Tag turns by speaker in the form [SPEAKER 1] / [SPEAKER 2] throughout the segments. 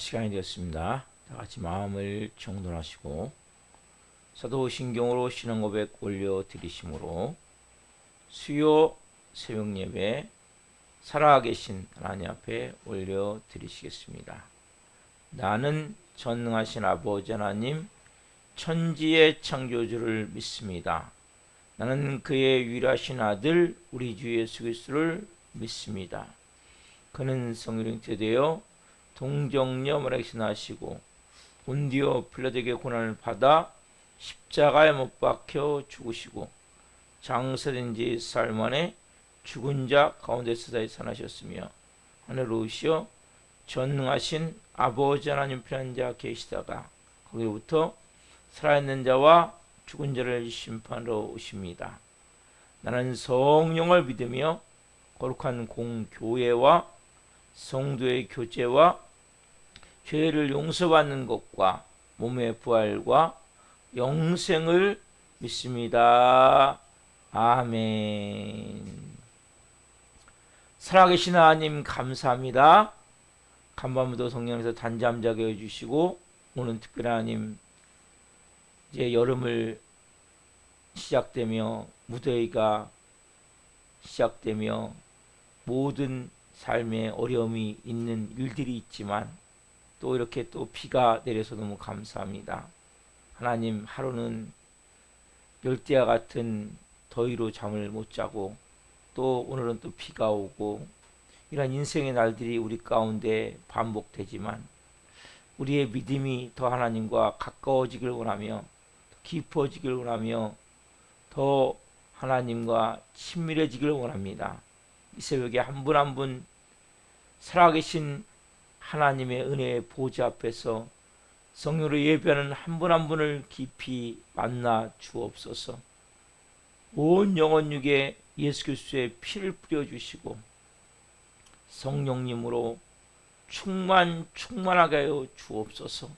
[SPEAKER 1] 시간이 되었습니다. 다 같이 마음을 정돈하시고 사도신경으로 신앙고백 올려드리심으로 수요 새벽예배 살아계신 하나님 앞에 올려드리시겠습니다. 나는 전능하신 아버지 하나님 천지의 창조주를 믿습니다. 나는 그의 유일하신 아들 우리 주 예수 그리스도를 믿습니다. 그는 성령께 되어 동정녀 마리아에게 나시고 본디오 빌라도에게 고난을 받아 십자가에 못 박혀 죽으시고 장사된 지 사흘 만에 죽은 자 가운데서 다시 살아나셨으며 하늘로 오시어 전능하신 아버지 하나님 편한 자 계시다가 거기로부터 살아있는 자와 죽은 자를 심판하러 오십니다. 나는 성령을 믿으며 거룩한 공교회와 성도의 교제와 죄를 용서받는 것과 몸의 부활과 영생을 믿습니다. 아멘. 살아계신 하나님 감사합니다. 간밤무도 성령에서 단잠자게 해주시고 오늘 특별히 하나님 이제 여름을 시작되며 무더위가 시작되며 모든 삶에 어려움이 있는 일들이 있지만 또 이렇게 또 비가 내려서 너무 감사합니다. 하나님 하루는 열대야 같은 더위로 잠을 못 자고 또 오늘은 또 비가 오고 이런 인생의 날들이 우리 가운데 반복되지만 우리의 믿음이 더 하나님과 가까워지길 원하며 깊어지길 원하며 더 하나님과 친밀해지길 원합니다. 이 새벽에 한 분 한 분 살아계신 하나님의 은혜의 보좌 앞에서 성령으로 예배하는 한 분 한 분을 깊이 만나 주옵소서. 온 영혼 육에 예수 그리스도의 피를 뿌려주시고 성령님으로 충만하게 하여 주옵소서.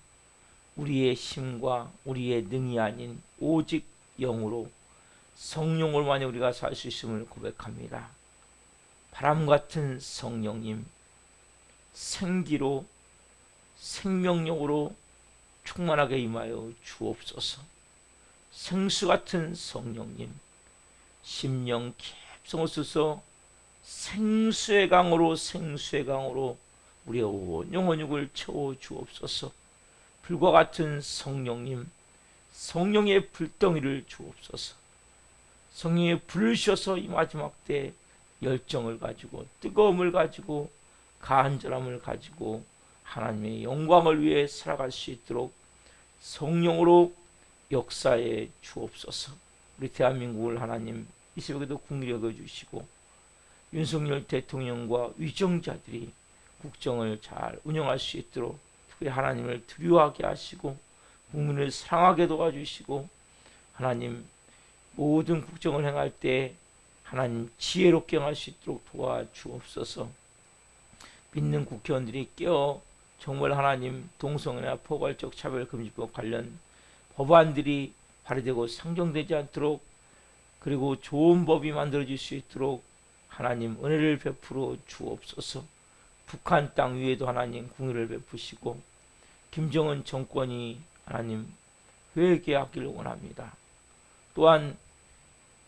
[SPEAKER 1] 우리의 힘과 우리의 능이 아닌 오직 영으로 성령으로만 우리가 살 수 있음을 고백합니다. 바람같은 성령님, 생기로 생명력으로 충만하게 임하여 주옵소서. 생수같은 성령님, 심령 깊성을 써서 생수의 강으로 우리의 온 영혼육을 채워 주옵소서. 불과 같은 성령님, 성령의 불덩이를 주옵소서. 성령의 불을 셔서 이 마지막 때 열정을 가지고 뜨거움을 가지고 간절함을 가지고 하나님의 영광을 위해 살아갈 수 있도록 성령으로 역사해 주옵소서. 우리 대한민국을 하나님 이 새벽에도 긍휼히 여겨주시고 윤석열 대통령과 위정자들이 국정을 잘 운영할 수 있도록 특별히 하나님을 두려워하게 하시고 국민을 사랑하게 도와주시고 하나님 모든 국정을 행할 때 하나님 지혜롭게 행할 수 있도록 도와주옵소서. 믿는 국회의원들이 깨어 정말 하나님 동성애나 포괄적 차별금지법 관련 법안들이 발의되고 상정되지 않도록 그리고 좋은 법이 만들어질 수 있도록 하나님 은혜를 베풀어 주옵소서. 북한 땅 위에도 하나님 긍휼을 베푸시고 김정은 정권이 하나님 회개하기를 원합니다. 또한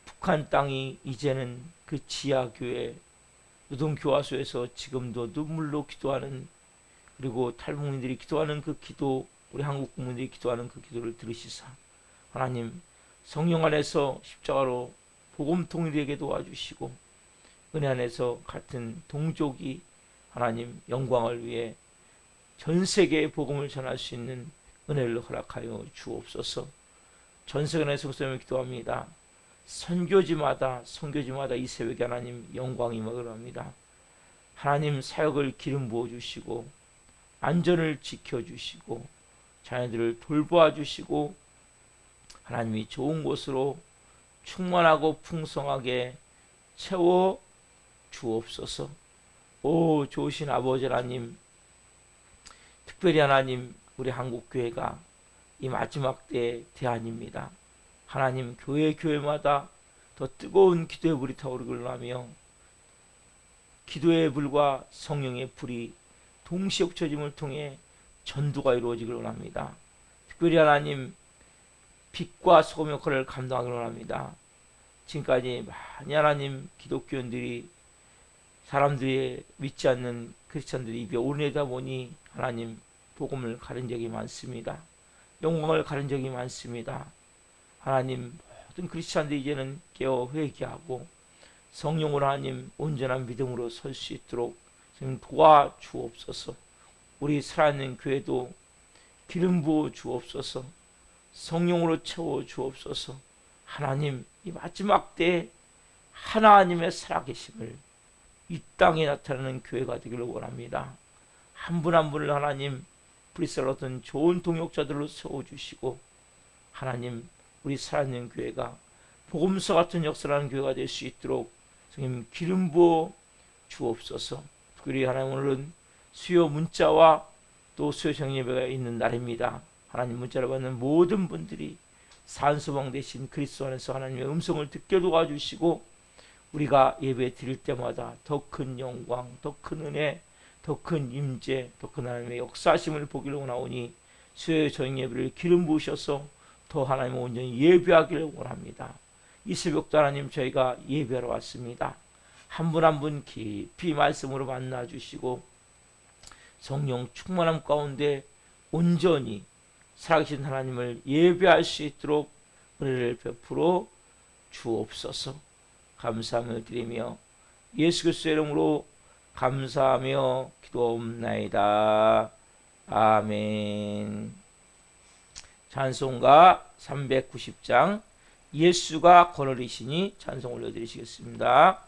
[SPEAKER 1] 북한 땅이 이제는 그 지하교회 노동교화소에서 지금도 눈물로 기도하는 그리고 탈북민들이 기도하는 그 기도 우리 한국 국민들이 기도하는 그 기도를 들으시사 하나님 성령 안에서 십자가로 복음 통일되게 도와주시고 은혜 안에서 같은 동족이 하나님 영광을 위해 전 세계에 복음을 전할 수 있는 은혜를 허락하여 주옵소서. 전 세계 내 성도님을 기도합니다. 선교지마다 이 새벽에 하나님 영광이 임하기를 합니다. 하나님 사역을 기름 부어주시고 안전을 지켜주시고 자녀들을 돌보아주시고 하나님이 좋은 곳으로 충만하고 풍성하게 채워 주옵소서. 오 좋으신 아버지 하나님, 특별히 하나님 우리 한국교회가 이 마지막 때의 대안입니다. 하나님 교회마다 더 뜨거운 기도의 불이 타오르기를 하며 기도의 불과 성령의 불이 동시에 옥혀짐을 통해 전도가 이루어지기를 원합니다. 특별히 하나님 빛과 소금 역할을 감당하기를 원합니다. 지금까지 많이 하나님 기독교인들이 사람들이 믿지 않는 크리스천들이 입에 오르내다 보니 하나님 복음을 가른 적이 많습니다. 영광을 가른 적이 많습니다. 하나님 모든 크리스천들이 이제는 깨어 회개하고 성령으로 하나님 온전한 믿음으로 설 수 있도록 도와주옵소서. 우리 살아있는 교회도 기름 부어 주옵소서. 성령으로 채워 주옵소서. 하나님 이 마지막 때에 하나님의 살아계심을 이 땅에 나타나는 교회가 되기를 원합니다. 한 분 한 분을 하나님 브리셀로든 좋은 동역자들로 세워주시고 하나님 우리 살아있는 교회가 복음서 같은 역사를 하는 교회가 될 수 있도록 성님 기름 부어 주옵소서. 특별히 하나님 오늘은 수요 문자와 또 수요 정예배가 있는 날입니다. 하나님 문자를 받는 모든 분들이 산소방 대신 그리스도 안에서 하나님의 음성을 듣게 도와주시고 우리가 예배 드릴 때마다 더 큰 영광, 더 큰 은혜, 더 큰 임재, 더 큰 하나님의 역사하심을 보기를 원하오니 수요 정예배를 기름 부으셔서 더 하나님을 온전히 예배하기를 원합니다. 이 새벽도 하나님 저희가 예배하러 왔습니다. 한 분 한 분 깊이 말씀으로 만나주시고 성령 충만함 가운데 온전히 살아계신 하나님을 예배할 수 있도록 은혜를 베풀어 주옵소서. 감사함을 드리며 예수 그리스도의 이름으로 감사하며 기도옵나이다. 아멘. 찬송가 390장 예수가 거느리시니 찬송 올려드리시겠습니다.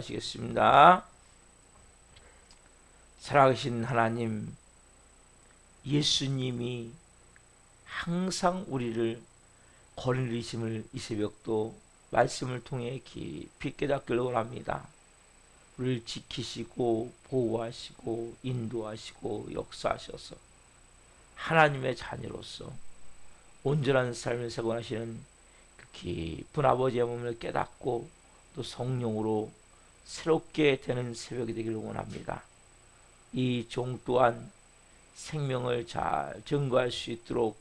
[SPEAKER 1] 기도하시겠습니다. 살아계신 하나님, 예수님이 항상 우리를 거느리심을 이 새벽도 말씀을 통해 깊이 깨닫기를 원합니다. 우리를 지키시고 보호하시고 인도하시고 역사하셔서 하나님의 자녀로서 온전한 삶을 세워가시는 그 깊은 아버지의 몸을 깨닫고 또 성령으로 새롭게 되는 새벽이 되기를 원합니다. 이 종 또한 생명을 잘 증거할 수 있도록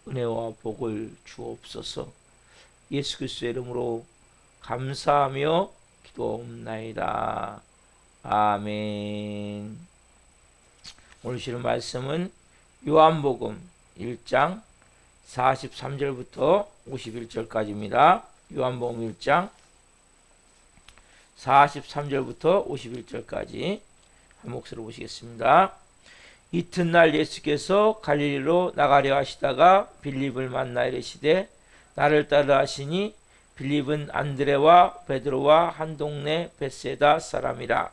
[SPEAKER 1] 은혜와 복을 주옵소서. 예수 그리스도의 이름으로 감사하며 기도옵나이다. 아멘. 오늘 주시는 말씀은 요한복음 1장 43절부터 51절까지입니다. 요한복음 1장 43절부터 51절까지 한 목소리로 보시겠습니다. 이튿날 예수께서 갈릴리로 나가려 하시다가 빌립을 만나 이르시되 나를 따르라 하시니 빌립은 안드레와 베드로와 한 동네 벳세다 사람이라.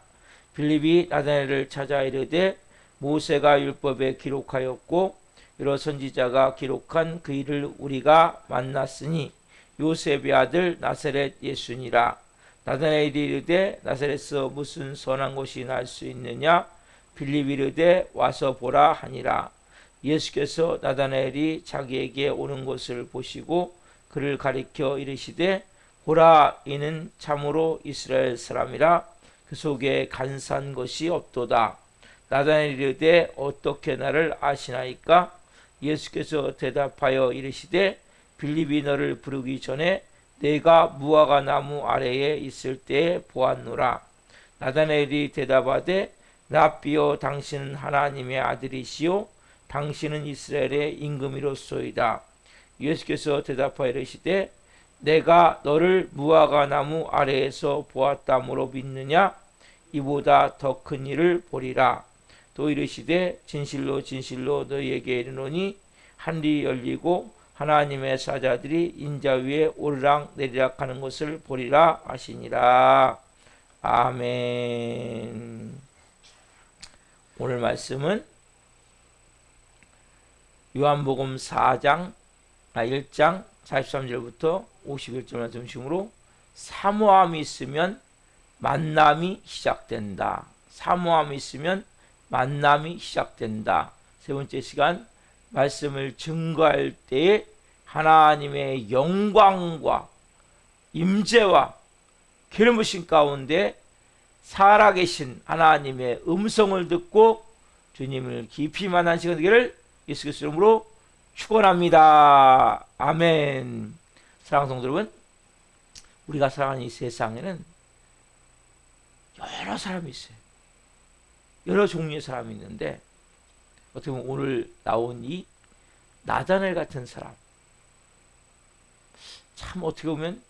[SPEAKER 1] 빌립이 나다나엘을 찾아 이르되 모세가 율법에 기록하였고 여러 선지자가 기록한 그 일을 우리가 만났으니 요셉의 아들 나사렛 예수니라. 나다나엘이 이르되 나사렛에서 무슨 선한 것이 날 수 있느냐? 빌립이 이르되 와서 보라 하니라. 예수께서 나다나엘이 자기에게 오는 것을 보시고 그를 가리켜 이르시되 보라, 이는 참으로 이스라엘 사람이라. 그 속에 간사한 것이 없도다. 나다나엘이 이르되 어떻게 나를 아시나이까? 예수께서 대답하여 이르시되 빌립이 너를 부르기 전에 내가 무화과 나무 아래에 있을 때에 보았노라. 나다나엘이 대답하되 랍비여, 당신은 하나님의 아들이시요 당신은 이스라엘의 임금이로소이다. 예수께서 대답하여 이르시되 내가 너를 무화과 나무 아래에서 보았다므로 믿느냐? 이보다 더 큰 일을 보리라. 또 이르시되 진실로 진실로 너희에게 이르노니 하늘이 열리고 하나님의 사자들이 인자 위에 오르락 내리락 하는 것을 보리라 하시니라. 아멘. 오늘 말씀은 요한복음 1장 43절부터 51절을 중심으로 사모함이 있으면 만남이 시작된다. 사모함이 있으면 만남이 시작된다. 세 번째 시간, 말씀을 증거할 때에 하나님의 영광과 임재와 기름 부으심 가운데 살아계신 하나님의 음성을 듣고 주님을 깊이 만난 시간 되기를 예수 그리스도 이름으로 축원합니다. 아멘. 사랑하는 성도 여러분, 우리가 살아가는 이 세상에는 여러 사람이 있어요. 여러 종류의 사람이 있는데 어떻게 보면 오늘 나온 이 나다나엘 같은 사람, 참 어떻게 보면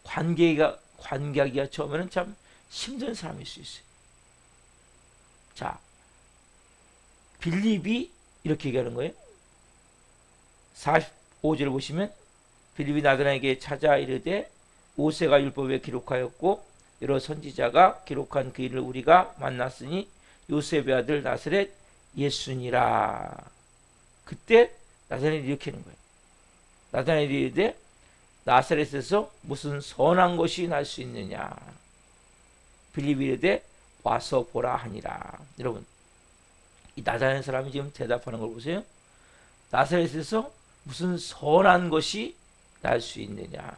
[SPEAKER 1] 관계하기가 처음에는 참 힘든 사람일 수 있어요. 자, 빌립이 이렇게 얘기하는 거예요. 45절을 보시면 빌립이 나다나엘에게 찾아 이르되 모세가 율법에 기록하였고 여러 선지자가 기록한 그 일을 우리가 만났으니 요셉의 아들 나사렛 예수니라. 그때 나다나엘이 이렇게 하는 거예요. 나다나엘이 이르되 나사렛에서 무슨 선한 것이 날 수 있느냐? 빌립이 이르되 와서 보라 하니라. 여러분, 이 나다나엘 사람이 지금 대답하는 걸 보세요. 나사렛에서 무슨 선한 것이 날 수 있느냐?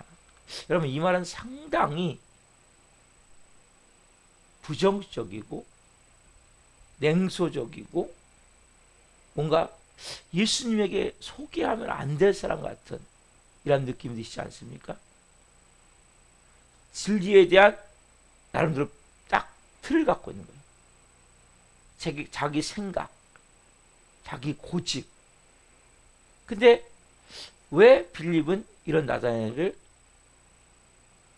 [SPEAKER 1] 여러분, 이 말은 상당히 부정적이고 냉소적이고 뭔가 예수님에게 소개하면 안 될 사람 같은 이런 느낌이 드시지 않습니까? 진리에 대한 나름대로 딱 틀을 갖고 있는 거예요. 자기 생각, 자기 고집. 근데 왜 빌립은 이런 나다나엘을,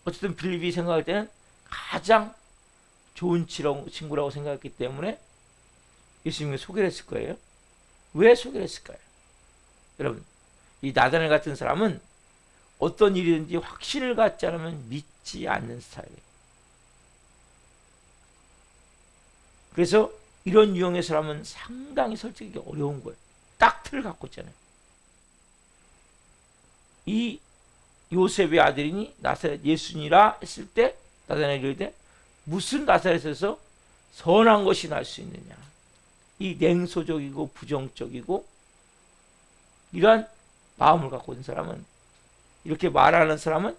[SPEAKER 1] 어쨌든 빌립이 생각할 때는 가장 좋은 친구라고 생각했기 때문에 예수님이 소개를 했을 거예요. 왜 소개를 했을까요? 여러분, 이 나다나엘 같은 사람은 어떤 일이든지 확신을 갖지 않으면 믿지 않는 스타일이에요. 그래서 이런 유형의 사람은 상당히 설득하기 어려운 거예요. 딱 틀을 갖고 있잖아요. 이 요셉의 아들이니 나사렛 예수니라 했을 때 나타나게 이럴 때 무슨 나사렛에서 선한 것이 날 수 있느냐. 이 냉소적이고 부정적이고 이러한 마음을 갖고 있는 사람은, 이렇게 말하는 사람은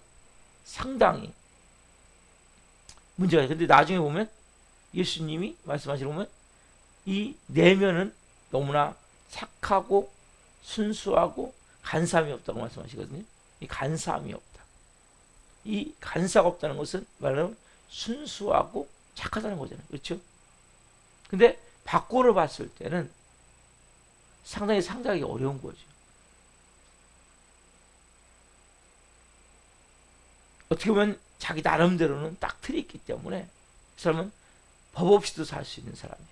[SPEAKER 1] 상당히 문제가 있어요. 근데 나중에 보면 예수님이 말씀하시는 보면 이 내면은 너무나 착하고 순수하고 간사함이 없다고 말씀하시거든요. 이 간사함이 없다. 이 간사가 없다는 것은 말하면 순수하고 착하다는 거잖아요. 그렇죠? 근데 밖으로 봤을 때는 상당히 상대하기 어려운 거죠. 어떻게 보면 자기 나름대로는 딱 틀이 있기 때문에 그 사람은 법 없이도 살 수 있는 사람이에요.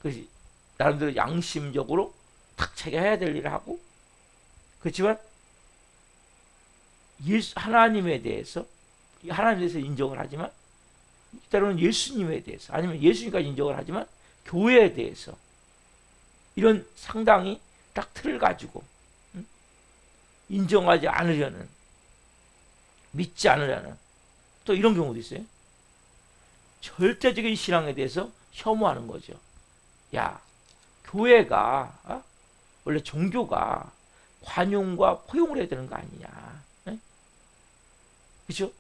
[SPEAKER 1] 그래서 나름대로 양심적으로 딱 자기가 해야 될 일을 하고, 그렇지만 하나님에 대해서 인정을 하지만, 때로는 예수님에 대해서 아니면 예수님까지 인정을 하지만 교회에 대해서 이런 상당히 딱 틀을 가지고 인정하지 않으려는, 믿지 않으려는 또 이런 경우도 있어요. 절대적인 신앙에 대해서 혐오하는 거죠. 야, 교회가 원래 종교가 관용과 포용을 해야 되는 거 아니냐. 그렇죠?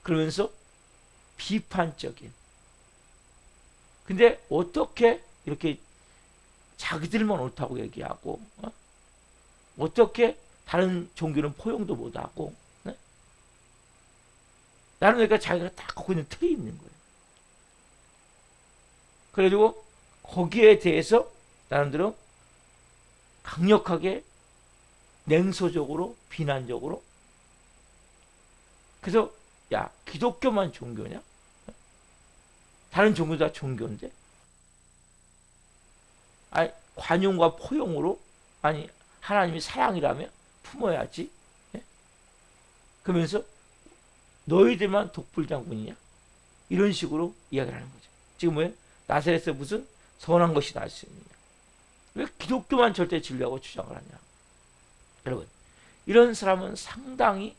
[SPEAKER 1] 그러면서 비판적인. 근데 어떻게 이렇게 자기들만 옳다고 얘기하고, 어떻게 다른 종교는 포용도 못하고, 나는 그러니까 자기가 딱 갖고 있는 틀이 있는 거예요. 그래가지고 거기에 대해서 나름대로 강력하게 냉소적으로 비난적으로, 그래서 야, 기독교만 종교냐? 다른 종교 다 종교인데? 아니, 관용과 포용으로, 아니 하나님이 사랑이라며 품어야지. 그러면서 너희들만 독불장군이냐? 이런 식으로 이야기를 하는 거죠. 지금 뭐예요? 나사렛에서 무슨 선한 것이 날 수 있느냐? 왜 기독교만 절대 진리하고 주장을 하냐? 여러분, 이런 사람은 상당히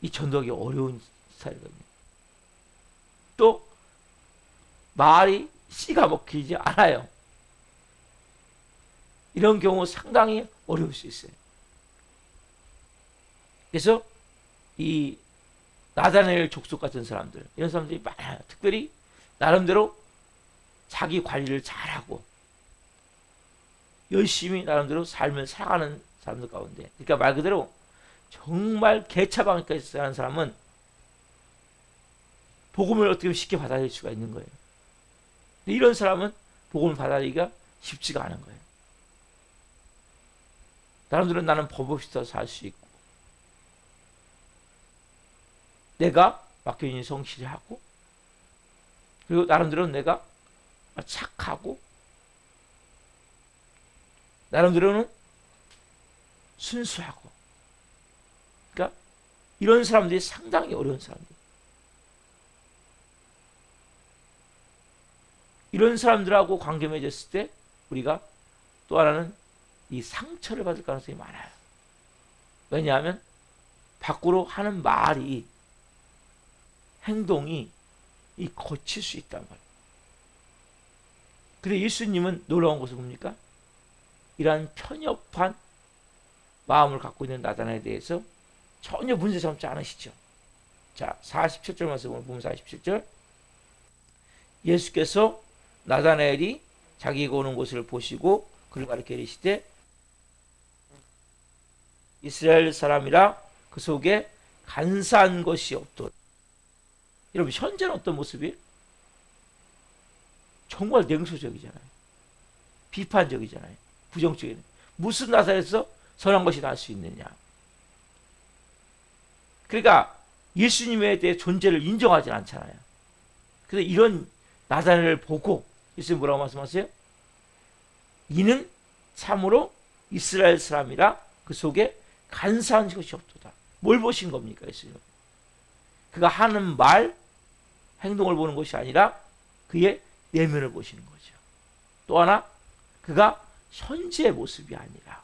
[SPEAKER 1] 이 전도하기 어려운 스타일이거든요. 또 말이 씨가 먹히지 않아요. 이런 경우 상당히 어려울 수 있어요. 그래서 이 나다나엘 족속 같은 사람들, 이런 사람들이 많아요. 특별히 나름대로 자기 관리를 잘하고 열심히 나름대로 삶을 살아가는 사람들 가운데, 그러니까 말 그대로 정말 개차방까지 사는 사람은 복음을 어떻게 쉽게 받아들일 수가 있는 거예요. 근데 이런 사람은 복음을 받아들이기가 쉽지가 않은 거예요. 나름대로 나는 법 없이도 살 수 있고, 내가 맡겨진 성실히 하고, 그리고 나름대로 내가 착하고, 나름대로는 순수하고. 그러니까 이런 사람들이 상당히 어려운 사람들. 이런 사람들하고 관계 맺었을 때 우리가 또 하나는 이 상처를 받을 가능성이 많아요. 왜냐하면 밖으로 하는 말이, 행동이 이 거칠 수 있단 말이에요. 그런데 예수님은 놀라운 것은 뭡니까? 이러한 편협한 마음을 갖고 있는 나다나엘에 대해서 전혀 문제 삼지 않으시죠. 자, 47절 말씀을 보면 47절. 예수께서 나다나엘이 자기가 오는 곳을 보시고 그를 가리켜 이르시되 이스라엘 사람이라 그 속에 간사한 것이 없도다. 여러분, 현재는 어떤 모습이에요? 정말 냉소적이잖아요. 비판적이잖아요. 부정적이네. 무슨 나사렛에서 선한 것이 날 수 있느냐. 그러니까 예수님에 대해 존재를 인정하지 않잖아요. 그래서 이런 나다나엘을 보고 예수님 뭐라고 말씀하세요? 이는 참으로 이스라엘 사람이라 그 속에 간사한 것이 없도다. 뭘 보신 겁니까, 예수님? 그가 하는 말, 행동을 보는 것이 아니라 그의 내면을 보시는 거죠. 또 하나, 그가 현재의 모습이 아니라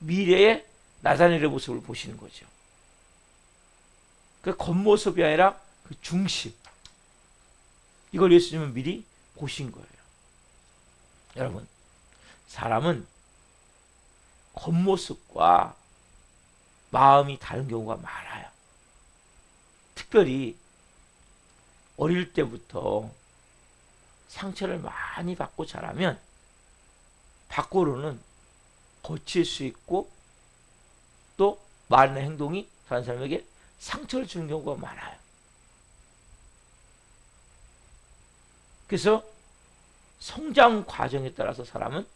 [SPEAKER 1] 미래의 나다니엘의 모습을 보시는 거죠. 그 겉모습이 아니라 그 중심. 이걸 예수님은 미리 보신 거예요. 여러분, 사람은 겉모습과 마음이 다른 경우가 많아요. 특별히 어릴 때부터 상처를 많이 받고 자라면 밖으로는 거칠 수 있고 또 말이나 행동이 다른 사람에게 상처를 주는 경우가 많아요. 그래서 성장 과정에 따라서 사람은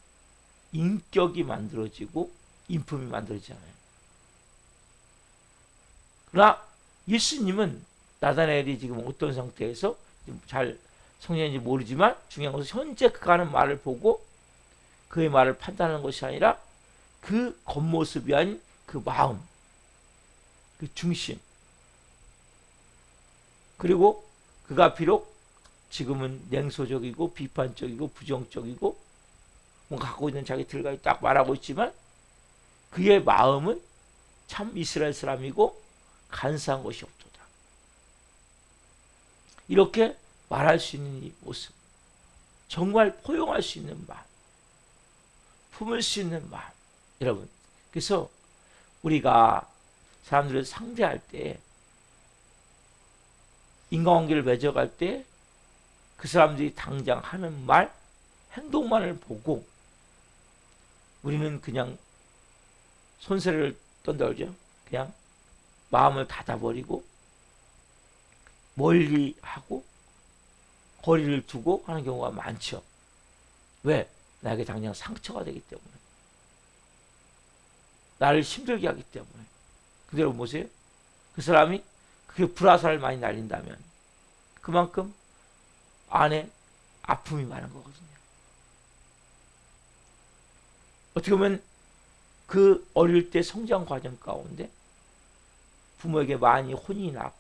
[SPEAKER 1] 인격이 만들어지고 인품이 만들어지잖아요. 그러나 예수님은 나다나엘이 지금 어떤 상태에서 잘 성령인지 모르지만 중요한 것은 현재 그가 하는 말을 보고 그의 말을 판단하는 것이 아니라 그 겉모습이 아닌 그 마음, 그 중심. 그리고 그가 비록 지금은 냉소적이고 비판적이고 부정적이고 뭔가 갖고 있는 자기 들과이 딱 말하고 있지만 그의 마음은 참 이스라엘 사람이고 간사한 것이 없도다. 이렇게 말할 수 있는 이 모습, 정말 포용할 수 있는 마음, 품을 수 있는 마음. 여러분, 그래서 우리가 사람들을 상대할 때, 인간관계를 맺어갈 때 그 사람들이 당장 하는 말, 행동만을 보고 우리는 그냥 손세를 떤다 그러죠. 그냥 마음을 닫아버리고 멀리하고 거리를 두고 하는 경우가 많죠. 왜? 나에게 당장 상처가 되기 때문에, 나를 힘들게 하기 때문에. 그대로 보세요. 그 사람이 그게 불화살을 많이 날린다면 그만큼 안에 아픔이 많은 거거든요. 어떻게 보면 그 어릴 때 성장 과정 가운데 부모에게 많이 혼이 나고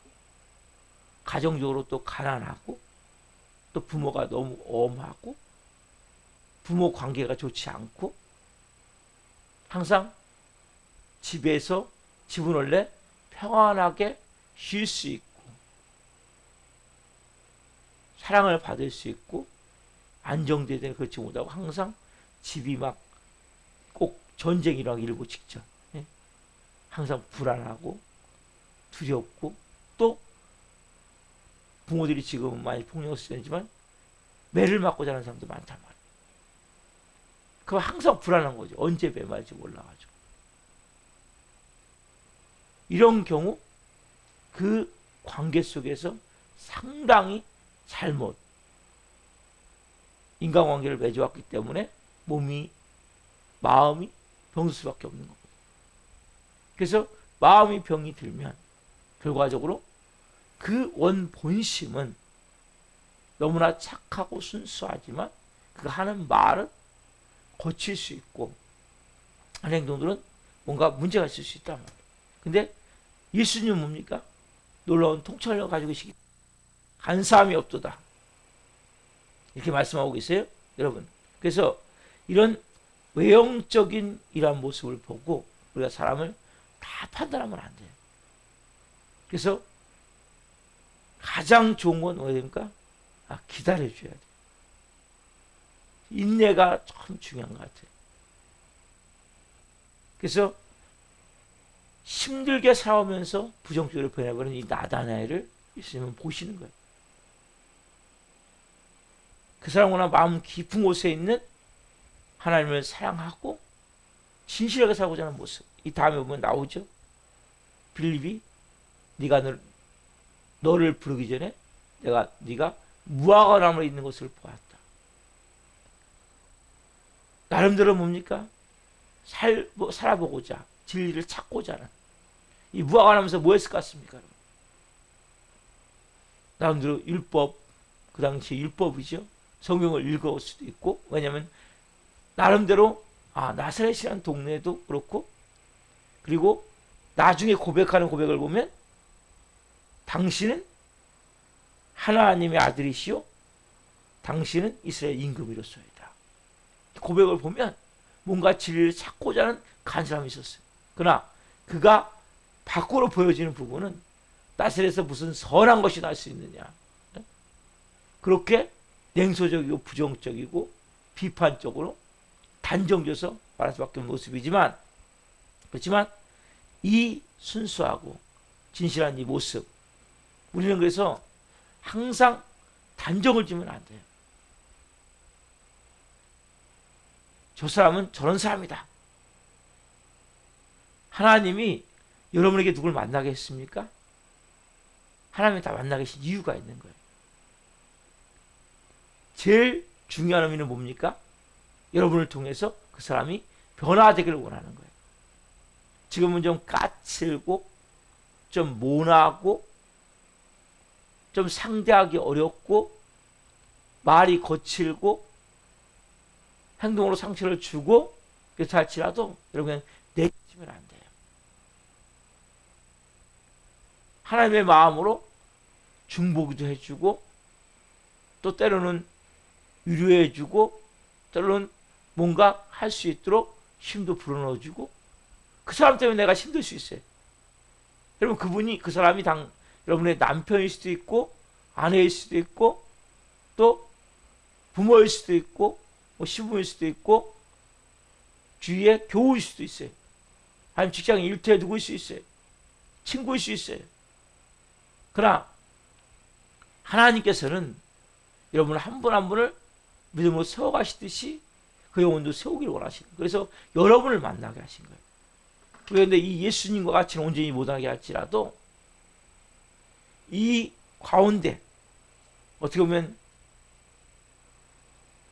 [SPEAKER 1] 가정적으로 또 가난하고 또 부모가 너무 엄하고 부모 관계가 좋지 않고 항상 집에서 집은 원래 평안하게 쉴 수 있고 사랑을 받을 수 있고 안정되되 그렇지 못하고 항상 집이 막 꼭 전쟁이라고 일고 직전 항상 불안하고 두렵고 또 부모들이 지금은 많이 폭력을 쓰지만 매를 맞고 자는 사람도 많단 말이에요. 그거 항상 불안한 거죠. 언제 매 맞을지 몰라가지고. 이런 경우 그 관계 속에서 상당히 잘못 인간관계를 맺어왔기 때문에 마음이 병들 수밖에 없는 겁니다. 그래서 마음이 병이 들면 결과적으로 그 원 본심은 너무나 착하고 순수하지만 그 하는 말은 거칠 수 있고 하는 행동들은 뭔가 문제가 있을 수 있단 말이에요. 근데 예수님은 뭡니까? 놀라운 통찰력을 가지고 계시기 간사함이 없도다. 이렇게 말씀하고 계세요. 여러분. 그래서 이런 외형적인 이러한 모습을 보고 우리가 사람을 다 판단하면 안 돼요. 그래서 가장 좋은 건 뭐가 됩니까? 기다려줘야 돼요. 인내가 참 중요한 것 같아요. 그래서 힘들게 살아오면서 부정적으로 변해버린 이 나다나엘을 예수님은 보시는 거예요. 그 사람보다 마음 깊은 곳에 있는 하나님을 사랑하고 진실하게 살고자 하는 모습. 이 다음에 보면 나오죠. 빌립이 네가 너를 부르기 전에 네가 무화과 나무에 있는 것을 보았다. 나름대로 뭡니까? 살아보고자 진리를 찾고자 하는 이 무화과 나무에서 뭐 했을 것 같습니까? 나름대로 율법, 그 당시 율법이죠. 성경을 읽을 수도 있고, 왜냐하면 나름대로 나사렛이라는 동네도 그렇고, 그리고 나중에 고백하는 고백을 보면 당신은 하나님의 아들이시오 당신은 이스라엘 임금이로소이다. 고백을 보면 뭔가 진리를 찾고자 하는 간절함이 있었어요. 그러나 그가 밖으로 보여지는 부분은 나사렛에서 무슨 선한 것이 날 수 있느냐. 그렇게 냉소적이고 부정적이고 비판적으로 단정져서 말할 수밖에 없는 모습이지만, 그렇지만 이 순수하고 진실한 이 모습, 우리는 그래서 항상 단정을 지면 안 돼요. 저 사람은 저런 사람이다. 하나님이 여러분에게 누굴 만나게 했습니까? 하나님이 다 만나게 하신 이유가 있는 거예요. 제일 중요한 의미는 뭡니까? 여러분을 통해서 그 사람이 변화되기를 원하는 거예요. 지금은 좀 까칠고 좀 모나고 좀 상대하기 어렵고 말이 거칠고 행동으로 상처를 주고 그렇다 할지라도 여러분 내치면 안 돼요. 하나님의 마음으로 중보기도 해주고 또 때로는 위로해주고 때로는 뭔가 할 수 있도록 힘도 불어넣어주고 그 사람 때문에 내가 힘들 수 있어요. 여러분 그분이 그 사람이 여러분의 남편일 수도 있고 아내일 수도 있고 또 부모일 수도 있고 뭐 시부모일 수도 있고 주위의 교우일 수도 있어요. 아니면 직장 일터에 누구일 수 있어요. 친구일 수 있어요. 그러나 하나님께서는 여러분 한 분 한 분을 믿음으로 세워가시듯이 그 영혼도 세우기를 원하시는 거예요. 그래서 여러분을 만나게 하신 거예요. 그런데 이 예수님과 같이는 온전히 못하게 할지라도 이 가운데 어떻게 보면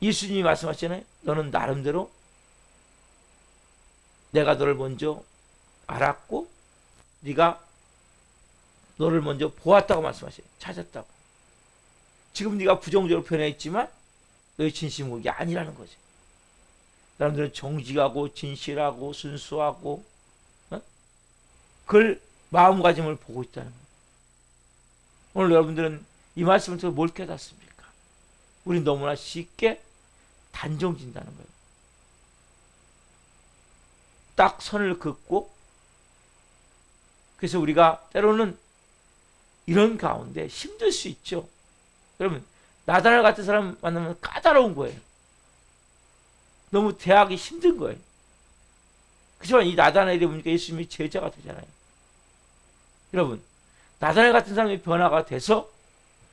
[SPEAKER 1] 예수님이 말씀하시잖아요. 너는 나름대로 내가 너를 먼저 알았고 네가 너를 먼저 보았다고 말씀하셔요. 찾았다고. 지금 네가 부정적으로 변해있지만 너의 진심은 그게 아니라는 거죠. 사람들은 정직하고 진실하고 순수하고 그걸 마음가짐을 보고 있다는 거예요. 오늘 여러분들은 이 말씀을 통해서 뭘 깨닫습니까? 우리는 너무나 쉽게 단정진다는 거예요. 딱 선을 긋고 그래서 우리가 때로는 이런 가운데 힘들 수 있죠. 여러분 나다날 같은 사람 만나면 까다로운 거예요. 너무 대하기 힘든 거예요. 그렇지만 이 나다날이 보니까 예수님이 제자가 되잖아요. 여러분 나다날 같은 사람이 변화가 돼서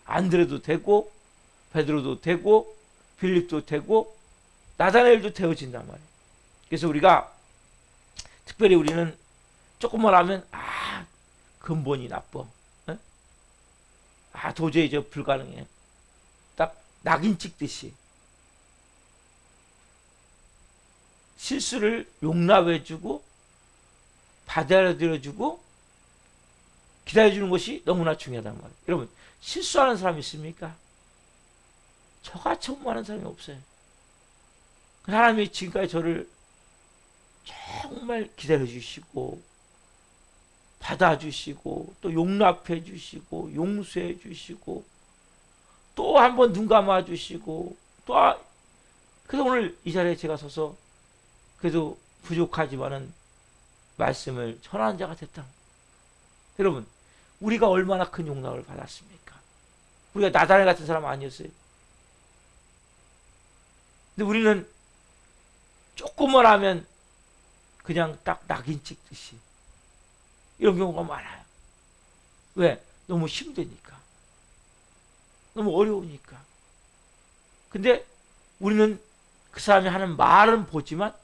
[SPEAKER 1] 안드레도 되고 베드로도 되고 빌립도 되고 나다나엘도 되어진단 말이에요. 그래서 우리가 특별히 우리는 조금만 하면 근본이 나빠. 도저히 불가능해. 딱 낙인 찍듯이 실수를 용납해주고 받아들여주고 기다려주는 것이 너무나 중요하단 말이에요. 여러분 실수하는 사람이 있습니까? 저같이 업무하는 사람이 없어요. 하나님이 지금까지 저를 정말 기다려주시고 받아주시고 또 용납해주시고 용서해주시고 또 한 번 눈 감아주시고 그래서 오늘 이 자리에 제가 서서 그래도 부족하지만은 말씀을 전하는 자가 됐다. 여러분 우리가 얼마나 큰 용납을 받았습니까? 우리가 나다날 같은 사람 아니었어요. 근데 우리는 조금만 하면 그냥 딱 낙인 찍듯이 이런 경우가 많아요. 왜? 너무 힘드니까. 너무 어려우니까. 근데 우리는 그 사람이 하는 말은 보지만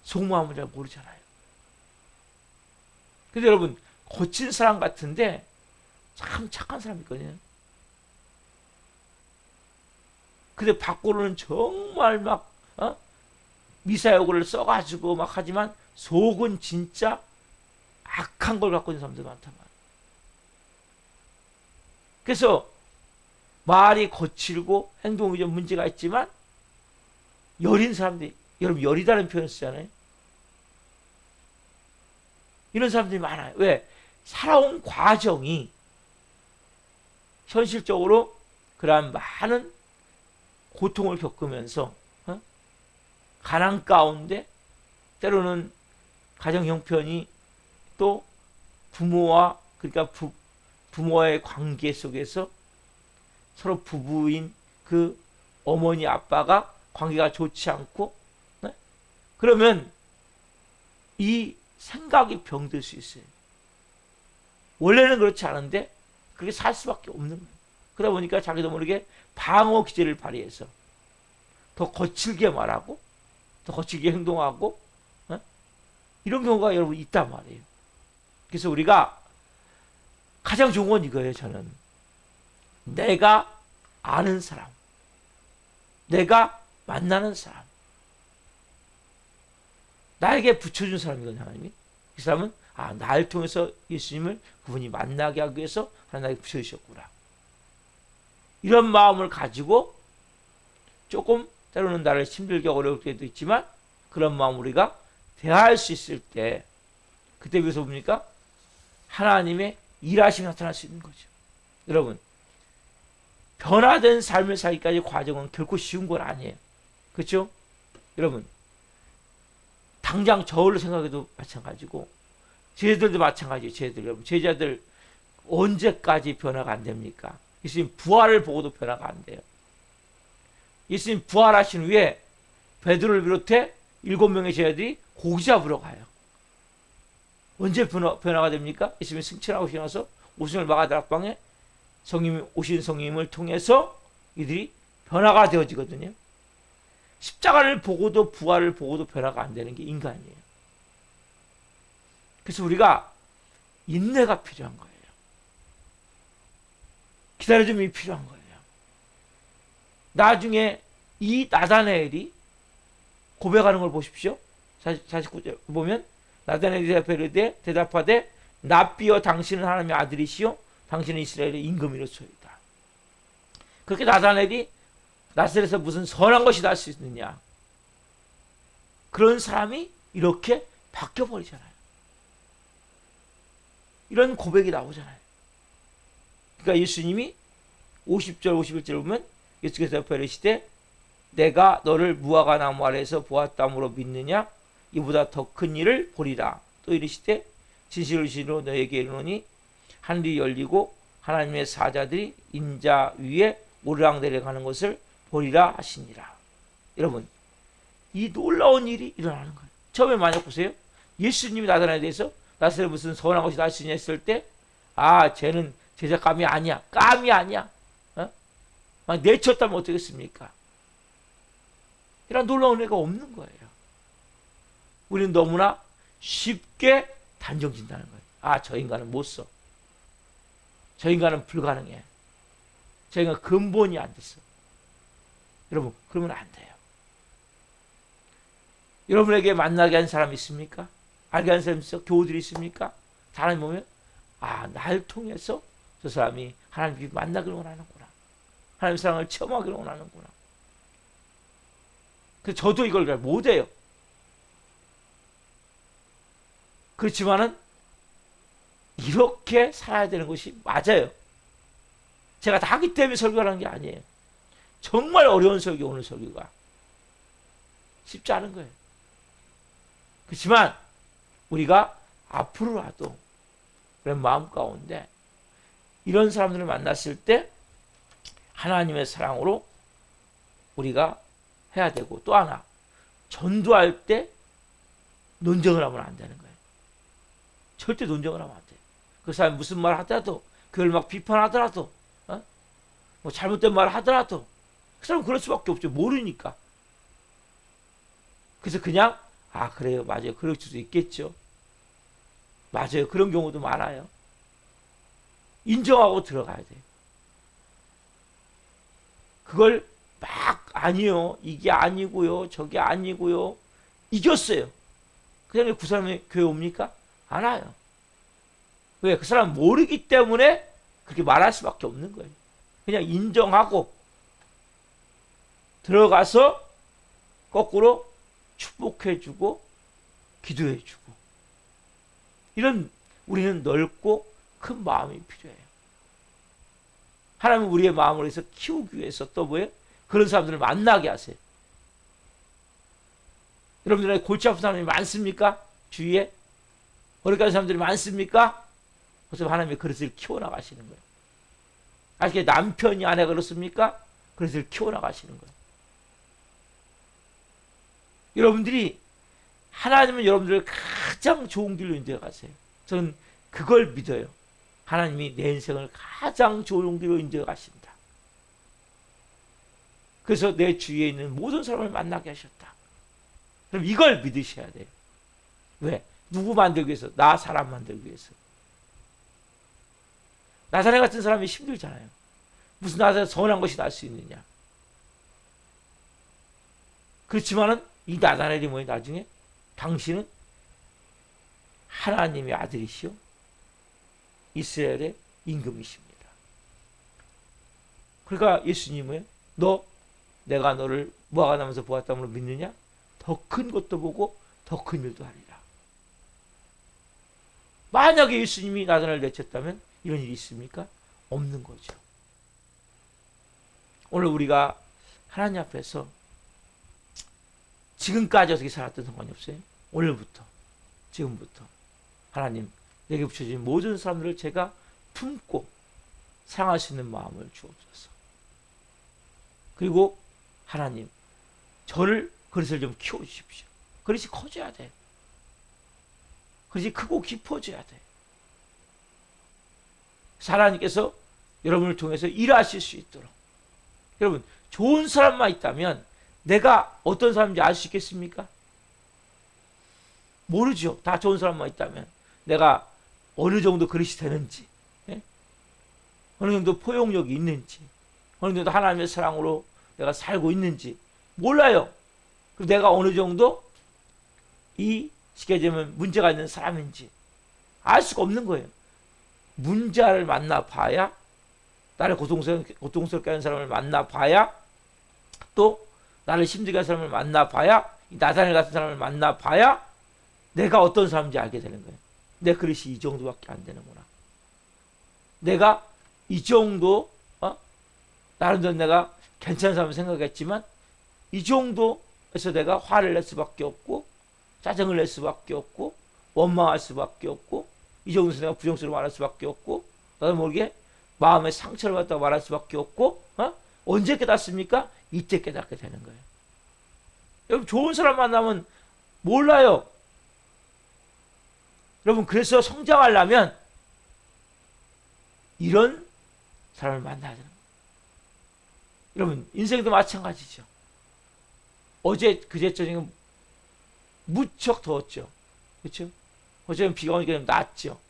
[SPEAKER 1] 속마음을 잘 모르잖아요. 근데 여러분 거친 사람 같은데 참 착한 사람이 있거든요. 근데 밖으로는 정말 막 미사여구를 써가지고 막 하지만 속은 진짜 악한 걸 갖고 있는 사람들 많단 말이에요. 그래서 말이 거칠고 행동이 좀 문제가 있지만 여린 사람들이, 여러분 여리다는 표현 쓰잖아요. 이런 사람들이 많아요. 왜? 살아온 과정이 현실적으로 그러한 많은 고통을 겪으면서 가난 가운데 때로는 가정 형편이 또 부모와 그러니까 부모와의 관계 속에서 서로 부부인 그 어머니 아빠가 관계가 좋지 않고 그러면 이 생각이 병들 수 있어요. 원래는 그렇지 않은데 그렇게 살 수밖에 없는 거예요. 그러다 보니까 자기도 모르게 방어 기제를 발휘해서 더 거칠게 말하고 더 거칠게 행동하고 이런 경우가 여러분 있단 말이에요. 그래서 우리가 가장 좋은 건 이거예요. 저는 내가 아는 사람, 내가 만나는 사람, 나에게 붙여준 사람이거든요. 하나님이. 그 사람은 나를 통해서 예수님을 그분이 만나게 하기 위해서 하나님 나에게 붙여주셨구나. 이런 마음을 가지고 조금 때로는 나를 힘들게 어렵게 도 있지만 그런 마음 우리가 대할 수 있을 때 그때 비해서 뭡니까? 하나님의 일하심이 나타날 수 있는 거죠. 여러분 변화된 삶을 살기까지 과정은 결코 쉬운 건 아니에요. 그렇죠? 여러분 당장 저를 생각해도 마찬가지고 제자들도 마찬가지예요. 제자들 여러분 제자들 언제까지 변화가 안 됩니까? 예수님 부활을 보고도 변화가 안 돼요. 예수님 부활하신 후에 베드로를 비롯해 7명의 제자들이 고기 잡으러 가요. 언제 변화가 됩니까? 예수님이 승천하고 일어나서 오순절 마가다락방에 오신 성령님을 통해서 이들이 변화가 되어지거든요. 십자가를 보고도 부활을 보고도 변화가 안 되는 게 인간이에요. 그래서 우리가 인내가 필요한 거예요. 기다려줌이 필요한 거예요. 나중에 이 나다나엘이 고백하는 걸 보십시오. 49절 보면 나다나엘이 대답하되 랍비여 당신은 하나님의 아들이시요 당신은 이스라엘의 임금이로소이다. 그렇게 나다나엘이 나사렛에서 무슨 선한 것이 날 수 있느냐. 그런 사람이 이렇게 바뀌어버리잖아요. 이런 고백이 나오잖아요. 그러니까 예수님이 50절 51절 보면 예수께서 옆에 이르시되 내가 너를 무화과 나무 아래에서 보았다므로 믿느냐 이보다 더 큰 일을 보리라. 또 이르시되 진실로 진실로 너에게 이르노니 하늘이 열리고 하나님의 사자들이 인자 위에 오르락내리락 것을 보리라 하시니라. 여러분 이 놀라운 일이 일어나는 거예요. 처음에 만약 보세요. 예수님이 나타나에 대해서 나사렛 무슨 선한 것이 날 수 있냐 했을 때 쟤는 제자감이 아니야. 감이 아니야. 막 내쳤다면 어떻겠습니까? 이런 놀라운 애가 없는 거예요. 우리는 너무나 쉽게 단정진다는 거예요. 저 인간은 못 써. 저 인간은 불가능해. 저 인간 근본이 안 됐어. 여러분 그러면 안 돼요. 여러분에게 만나게 한 사람 있습니까? 알게 한 사람 있어? 교우들이 있습니까? 사람이 보면 날 통해서 저 사람이 하나님 만나기를 원하는구나. 하나님 사랑을 체험하기를 원하는구나. 그래서 저도 이걸 잘 못해요. 그렇지만은 이렇게 살아야 되는 것이 맞아요. 제가 다 하기 때문에 설교를 하는 게 아니에요. 정말 어려운 설교, 오늘 설교가. 쉽지 않은 거예요. 그렇지만 우리가 앞으로라도 그런 마음 가운데 이런 사람들을 만났을 때 하나님의 사랑으로 우리가 해야 되고 또 하나 전도할 때 논쟁을 하면 안 되는 거예요. 절대 논쟁을 하면 안 돼요. 그 사람이 무슨 말 하더라도 그걸 막 비판하더라도 뭐 잘못된 말 하더라도 그 사람은 그럴 수밖에 없죠. 모르니까. 그래서 그냥 그래요. 맞아요. 그럴 수도 있겠죠. 맞아요. 그런 경우도 많아요. 인정하고 들어가야 돼요. 그걸 막 아니요. 이게 아니고요. 저게 아니고요. 이겼어요. 그냥 그 사람이 교회 옵니까? 안 와요. 왜? 그 사람은 모르기 때문에 그렇게 말할 수밖에 없는 거예요. 그냥 인정하고 들어가서 거꾸로 축복해주고 기도해주고 이런 우리는 넓고 큰 마음이 필요해요. 하나님은 우리의 마음을 해서 키우기 위해서 또 뭐예요? 그런 사람들을 만나게 하세요. 여러분들의 골치 아픈 사람이 많습니까? 주위에? 어렵게 하는 사람들이 많습니까? 그래서 하나님의 그릇을 키워나가시는 거예요. 아직 남편이 아내가 그렇습니까? 그릇을 키워나가시는 거예요. 여러분들이 하나님은 여러분들을 가장 좋은 길로 인도해 가세요. 저는 그걸 믿어요. 하나님이 내 인생을 가장 좋은 길로 인도해 가신다. 그래서 내 주위에 있는 모든 사람을 만나게 하셨다. 그럼 이걸 믿으셔야 돼요. 왜? 누구 만들기 위해서? 나 사람 만들기 위해서. 나사렛 같은 사람이 힘들잖아요. 무슨 나사렛 선한 것이 날 수 있느냐. 그렇지만은 이 나사렛이 뭐예요? 나중에 당신은 하나님의 아들이시오 이스라엘의 임금이십니다. 그러니까 예수님은 내가 너를 무화과나무에서 보았다므로 믿느냐? 더 큰 것도 보고 더 큰 일도 하리라. 만약에 예수님이 나사렛을 내쳤다면 이런 일이 있습니까? 없는 거죠. 오늘 우리가 하나님 앞에서 지금까지 어떻게 살았던 상관이 없어요. 오늘부터, 지금부터 하나님 내게 붙여진 모든 사람들을 제가 품고 사랑할 수 있는 마음을 주옵소서. 그리고 하나님 저를 그릇을 좀 키워주십시오. 그릇이 커져야 돼. 그릇이 크고 깊어져야 돼. 하나님께서 여러분을 통해서 일하실 수 있도록. 여러분 좋은 사람만 있다면 내가 어떤 사람인지 알 수 있겠습니까? 모르죠. 다 좋은 사람만 있다면 내가 어느 정도 그릇이 되는지, 어느 정도 포용력이 있는지, 어느 정도 하나님의 사랑으로 내가 살고 있는지 몰라요. 그리고 내가 어느 정도 쉽게 얘기하면 문제가 있는 사람인지 알 수가 없는 거예요. 문제를 만나봐야, 나를 고통스럽게 하는 사람을 만나봐야, 또 나를 힘들게 하는 사람을 만나봐야, 나사렛 같은 사람을 만나봐야 내가 어떤 사람인지 알게 되는 거예요. 내 그릇이 이 정도밖에 안 되는구나. 내가 이 정도, 나름대로 내가 괜찮은 사람을 생각했지만 이 정도에서 내가 화를 낼 수밖에 없고 짜증을 낼 수밖에 없고 원망할 수밖에 없고 이 정도에서 내가 부정스러워 말할 수밖에 없고 나도 모르게 마음에 상처를 받다가 말할 수밖에 없고 언제 깨닫습니까? 이때 깨닫게 되는 거예요. 여러분 좋은 사람 만나면 몰라요. 여러분 그래서 성장하려면 이런 사람을 만나야 되는 거예요. 여러분 인생도 마찬가지죠. 그제 저녁에 무척 더웠죠. 그렇죠? 어제는 비가 오니까 좀 낫죠.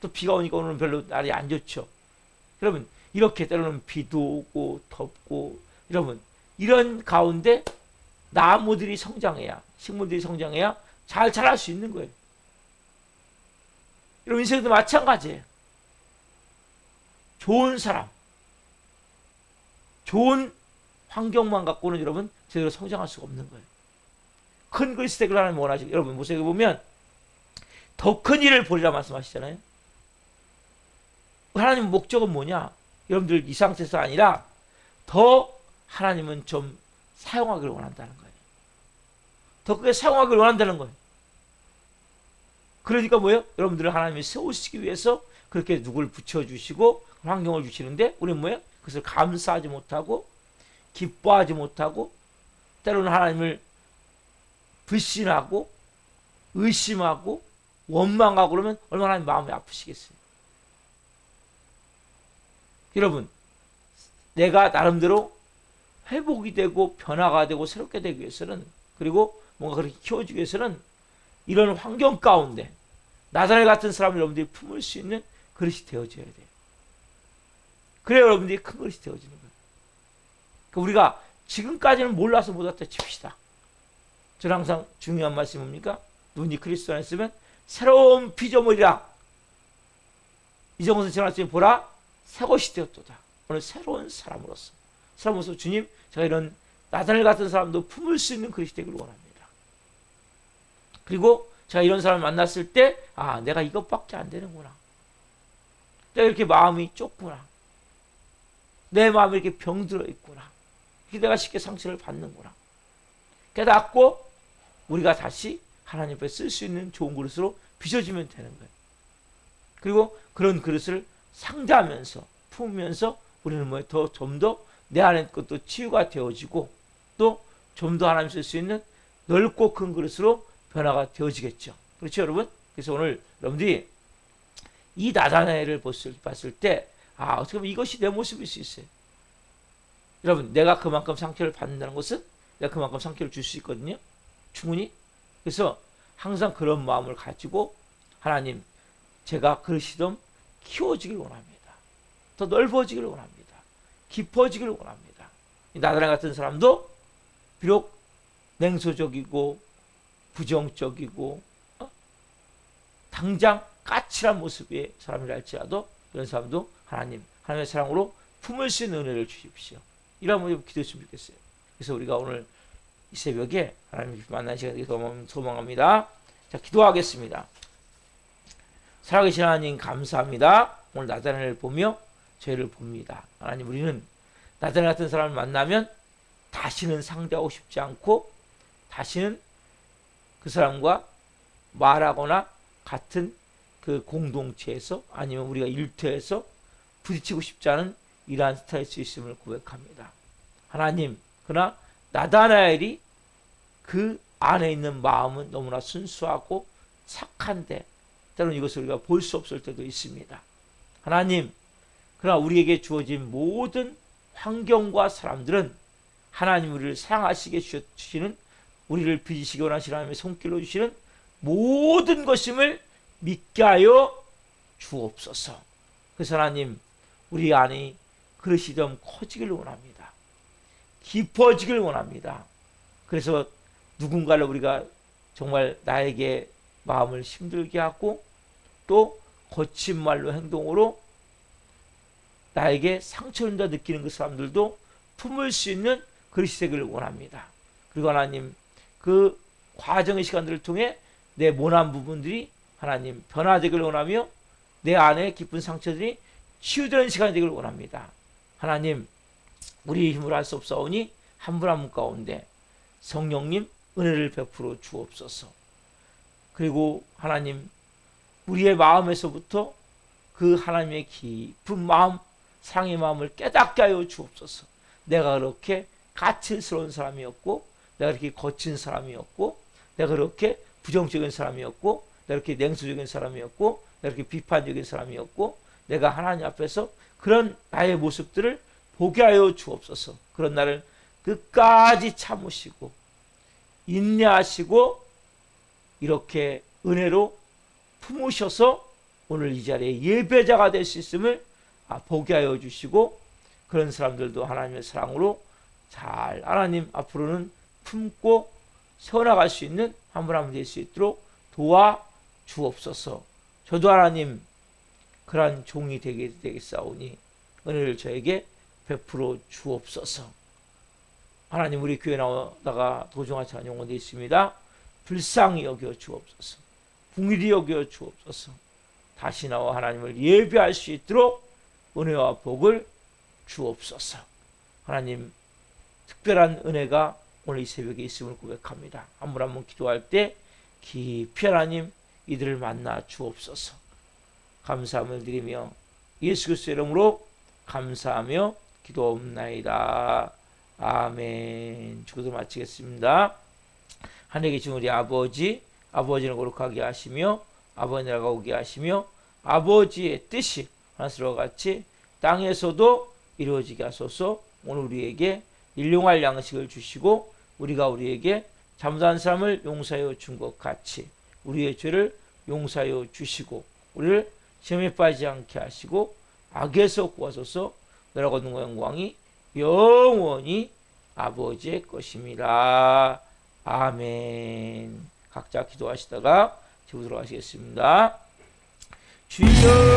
[SPEAKER 1] 또 비가 오니까 오늘은 별로 날이 안 좋죠. 여러분 이렇게 때로는 비도 오고 덥고, 여러분 이런 가운데 나무들이 성장해야, 식물들이 성장해야 잘 자랄 수 있는 거예요. 여러분 인생도 마찬가지예요. 좋은 사람, 좋은 환경만 갖고는 여러분 제대로 성장할 수가 없는 거예요. 큰 그릇이 되기를 하나님 원하시고, 여러분 모세에 보면 더 큰 일을 보리라 말씀하시잖아요. 하나님 목적은 뭐냐? 여러분들 이 상태에서 아니라 더 하나님은 좀 사용하기를 원한다는 거예요. 더 크게 사용하기를 원한다는 거예요. 그러니까 뭐예요? 여러분들을 하나님이 세우시기 위해서 그렇게 누구를 붙여주시고 환경을 주시는데 우리는 뭐예요? 그것을 감사하지 못하고 기뻐하지 못하고 때로는 하나님을 불신하고 의심하고 원망하고 그러면 얼마나 마음이 아프시겠어요. 여러분 내가 나름대로 회복이 되고 변화가 되고 새롭게 되기 위해서는, 그리고 뭔가 그렇게 키워주기 위해서는 이런 환경 가운데 나사렛 같은 사람을 여러분들이 품을 수 있는 그릇이 되어져야 돼요. 그래야 여러분들이 큰 그릇이 되어지는 거예요. 그러니까 우리가 지금까지는 몰라서 못했다 칩시다. 저는 항상 중요한 말씀이 뭡니까? 눈이 그리스도 안에 있으면 새로운 피조물이라. 이정훈 선생님 보라 새것이 되었도다. 오늘 새로운 사람으로서 주님 제가 이런 나사렛 같은 사람도 품을 수 있는 그릇이 되기를 원합니다. 그리고 제가 이런 사람을 만났을 때 내가 이것밖에 안 되는구나. 내가 이렇게 마음이 좁구나. 내 마음이 이렇게 병들어 있구나. 이렇게 내가 쉽게 상처를 받는구나. 깨닫고 우리가 다시 하나님 앞에 쓸 수 있는 좋은 그릇으로 빚어지면 되는 거예요. 그리고 그런 그릇을 상대하면서 품으면서 우리는 뭐에 좀 더 내 안에 것도 치유가 되어지고 또 좀 더 하나님 쓸 수 있는 넓고 큰 그릇으로 변화가 되어지겠죠. 그렇죠, 여러분? 그래서 오늘 여러분들이 이 나다나엘을 봤을 때 어떻게 보면 이것이 내 모습일 수 있어요. 여러분, 내가 그만큼 상처를 받는다는 것은 내가 그만큼 상처를 줄 수 있거든요. 충분히. 그래서 항상 그런 마음을 가지고 하나님, 제가 그릇이 좀 키워지길 원합니다. 더 넓어지길 원합니다. 깊어지길 원합니다. 나다나엘 같은 사람도 비록 냉소적이고 부정적이고 당장 까칠한 모습의 사람이라 할지라도 이런 사람도 하나님의 사랑으로 품을 수 있는 은혜를 주십시오. 이런 마음으로 기도했으면 좋겠어요. 그래서 우리가 오늘 이 새벽에 하나님 만난 시간을 되기 소망합니다. 자, 기도하겠습니다. 살아계신 하나님 감사합니다. 오늘 나다나엘을 보며 저희를 봅니다. 하나님, 우리는 나다나엘 같은 사람을 만나면 다시는 상대하고 싶지 않고 다시는 그 사람과 말하거나 같은 그 공동체에서 아니면 우리가 일터에서 부딪히고 싶지 않은 이러한 스타일일 수 있음을 고백합니다. 하나님, 그러나 나다나엘이 그 안에 있는 마음은 너무나 순수하고 착한데 때로는 이것을 우리가 볼 수 없을 때도 있습니다. 하나님, 그러나 우리에게 주어진 모든 환경과 사람들은 하나님 우리를 사랑하시게 주시는, 우리를 빚으시기 원하시는 하나님의 손길로 주시는 모든 것임을 믿게 하여 주옵소서. 그래서 하나님, 우리 안에 그릇이 좀 커지길 원합니다. 깊어지길 원합니다. 그래서 누군가를 우리가 정말 나에게 마음을 힘들게 하고 또 거친 말로 행동으로 나에게 상처를 느끼는 그 사람들도 품을 수 있는 그릇이 되기를 원합니다. 그리고 하나님, 그 과정의 시간들을 통해 내 모난 부분들이 하나님 변화되기를 원하며 내 안에 깊은 상처들이 치유되는 시간이 되기를 원합니다. 하나님, 우리 힘으로 할 수 없사오니 한 분 한 분 가운데 성령님 은혜를 베풀어 주옵소서. 그리고 하나님, 우리의 마음에서부터 그 하나님의 깊은 마음, 사랑의 마음을 깨닫게 하여 주옵소서. 내가 그렇게 가치스러운 사람이었고, 내가 그렇게 거친 사람이었고, 내가 그렇게 부정적인 사람이었고, 내가 그렇게 냉소적인 사람이었고, 내가 그렇게 비판적인 사람이었고, 내가 하나님 앞에서 그런 나의 모습들을 보게 하여 주옵소서. 그런 나를 끝까지 참으시고 인내하시고 이렇게 은혜로 품으셔서 오늘 이 자리에 예배자가 될 수 있음을 보게 하여 주시고, 그런 사람들도 하나님의 사랑으로 잘 하나님 앞으로는 품고 세워나갈 수 있는 한 분 한 분 될 수 있도록 도와 주옵소서. 저도 하나님 그러한 종이 되겠사오니 은혜를 저에게 베풀어 주옵소서. 하나님, 우리 교회 나오다가 도중하지 않은 영혼도 있습니다. 불쌍히 여겨 주옵소서. 긍휼히 여겨 주옵소서. 다시 나와 하나님을 예배할 수 있도록 은혜와 복을 주옵소서. 하나님, 특별한 은혜가 오늘 이 새벽에 있음을 고백합니다. 한 분 한 분 기도할 때 깊이 하나님 이들을 만나 주옵소서. 감사함을 드리며 예수 그리스도의 이름으로 감사하며 기도옵나이다. 아멘. 주기도 마치겠습니다. 하늘에 계신 우리 아버지, 아버지는 거룩하게 하시며 아버지 나라가 오게 하시며 아버지의 뜻이 하늘과 같이 땅에서도 이루어지게 하소서. 오늘 우리에게 일용할 양식을 주시고 우리가 우리에게 잘못한 사람을 용서하여 준 것 같이 우리의 죄를 용서하여 주시고 우리를 시험에 빠지지 않게 하시고 악에서 구하소서. 너라고 하는 영광이 영원히 아버지의 것입니다. 아멘. 각자 기도하시다가 집으로 들어가시겠습니다. 주여